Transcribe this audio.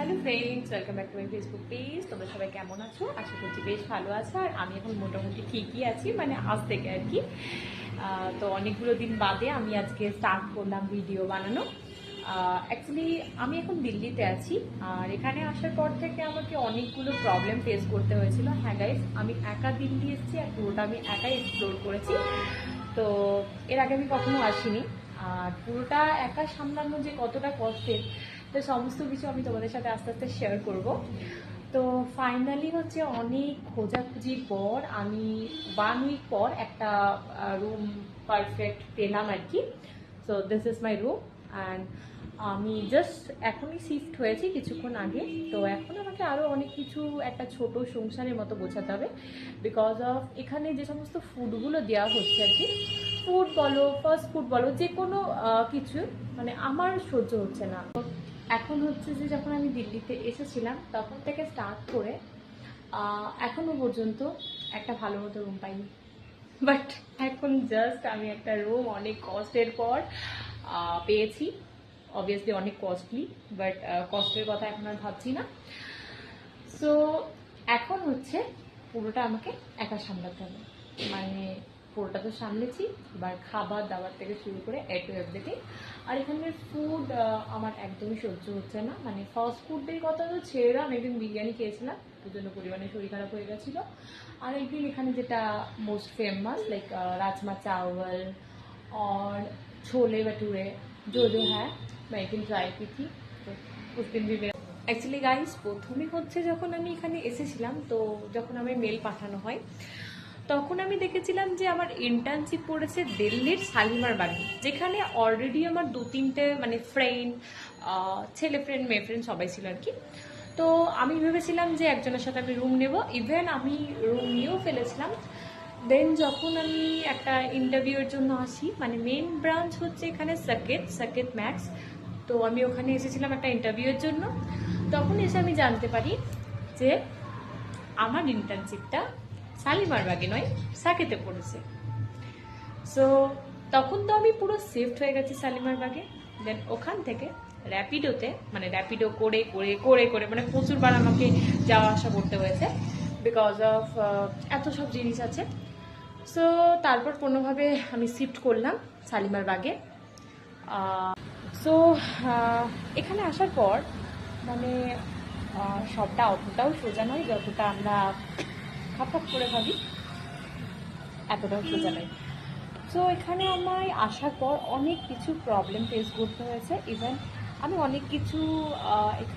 Hello friends, welcome back to my Facebook page. তোমরা সবাই কেমন আছো? আশা করছি বেশ ভালো আছো। আর আমি এখন মোটামুটি ঠিকই আছি, মানে আজ থেকে আর কি। তো অনেকগুলো দিন বাদে আমি আজকে স্টার্ট করলাম ভিডিও বানানো। অ্যাকচুয়ালি আমি এখন দিল্লিতে আছি, আর এখানে আসার পর থেকে আমাকে অনেকগুলো প্রবলেম ফেস করতে হয়েছিল। হ্যাঁ গাইস, আমি একা দিল্লি এসেছি আর পুরোটা আমি একাই এক্সপ্লোর করেছি। তো এর আগে আমি কখনো আসিনি, আর পুরোটা একা সামলানো যে কতটা কষ্টের, তো সমস্ত কিছু আমি তোমাদের সাথে আস্তে আস্তে শেয়ার করব। তো ফাইনালি হচ্ছে অনেক খোঁজাখুঁজির পর আমি 1 উইক পর একটা রুম পারফেক্ট পেলাম আর কি। So this is my room and আমি জাস্ট এখনই শিফট হয়েছি কিছুক্ষণ আগে। তো এখন আমাকে আরও অনেক কিছু একটা ছোট সংসারের মতো বোঝাতে হবে, বিকজ অফ এখানে যে সমস্ত ফুডগুলো দেওয়া হচ্ছে আর কি, ফুড বলো ফাস্ট ফুড বলো, যে কোনো কিছু মানে আমার সহ্য হচ্ছে না। এখন হচ্ছে যে যখন আমি দিল্লিতে এসেছিলাম তখন থেকে স্টার্ট করে এখনো পর্যন্ত একটা ভালো মতো রুম পাইনি। বাট এখন জাস্ট আমি একটা রুম অনেক কষ্টের পর পেয়েছি। অবভিয়াসলি অনেক কস্টলি, বাট কষ্টের কথা এখন আর ভাবছি না। সো এখন হচ্ছে পুরোটা আমাকে একা সামলাতে হবে, মানে পুরোটা তো সামলেছি, এবার খাবার দাবার থেকে শুরু করে এ টু এভরিথিং। আর এখানের ফুড আমার একদমই সহ্য হচ্ছে না, মানে ফাস্ট ফুডের কথা তো ছেড়ে দাও। আমি একদিন বিরিয়ানি খেয়েছিলাম, প্রচণ্ড পরিমাণে শরীর খারাপ হয়ে গেছিলো। আর একদিন এখানে যেটা most famous like rajma chawal और छोले भटूरे जो जो है मैं एक दिन ट्राई की थी, तो उस दिन भी मेरा অ্যাকচুয়ালি গাইস প্রথমে হচ্ছে যখন আমি এখানে এসেছিলাম, তো যখন আমার মেল পাঠানো হয় তখন আমি দেখেছিলাম যে আমার ইন্টার্নশিপ পড়েছে দিল্লির শালিমার বাগে, যেখানে অলরেডি আমার 2-3টে মানে ফ্রেন্ড, ছেলে ফ্রেন্ড মেয়ে ফ্রেন্ড সবাই ছিল আর কি। তো আমি ভেবেছিলাম যে একজনের সাথে আমি রুম নেব, ইভেন আমি রুম নিয়েও ফেলেছিলাম। দেন যখন আমি একটা ইন্টারভিউয়ের জন্য আসি, মানে মেন ব্রাঞ্চ হচ্ছে এখানে সাকেত ম্যাক্স, তো আমি ওখানে এসেছিলাম একটা ইন্টারভিউয়ের জন্য। তখন এসে আমি জানতে পারি যে আমার ইন্টার্নশিপটা শালিমার বাগে নয়, সাকেতে পড়েছে। সো তখন তো আমি পুরো শিফট হয়ে গেছি শালিমার বাগে। দেন ওখান থেকে র্যাপিডোতে, মানে র্যাপিডো করে করে করে করে মানে প্রচুরবার আমাকে যাওয়া আসা করতে হয়েছে, বিকজ অফ এত সব জিনিস আছে। সো তারপর কোনোভাবে আমি শিফট করলাম শালিমার বাগে। সো এখানে আসার পর মানে সবটা অতটাও সোজা নয় যতটা আমরা খাপ করে ভাবি, এতটাও সোজা নয়। সো এখানে আমায় আসার পর অনেক কিছু প্রবলেম ফেস করতে হয়েছে। ইভেন আমি অনেক কিছু এখানে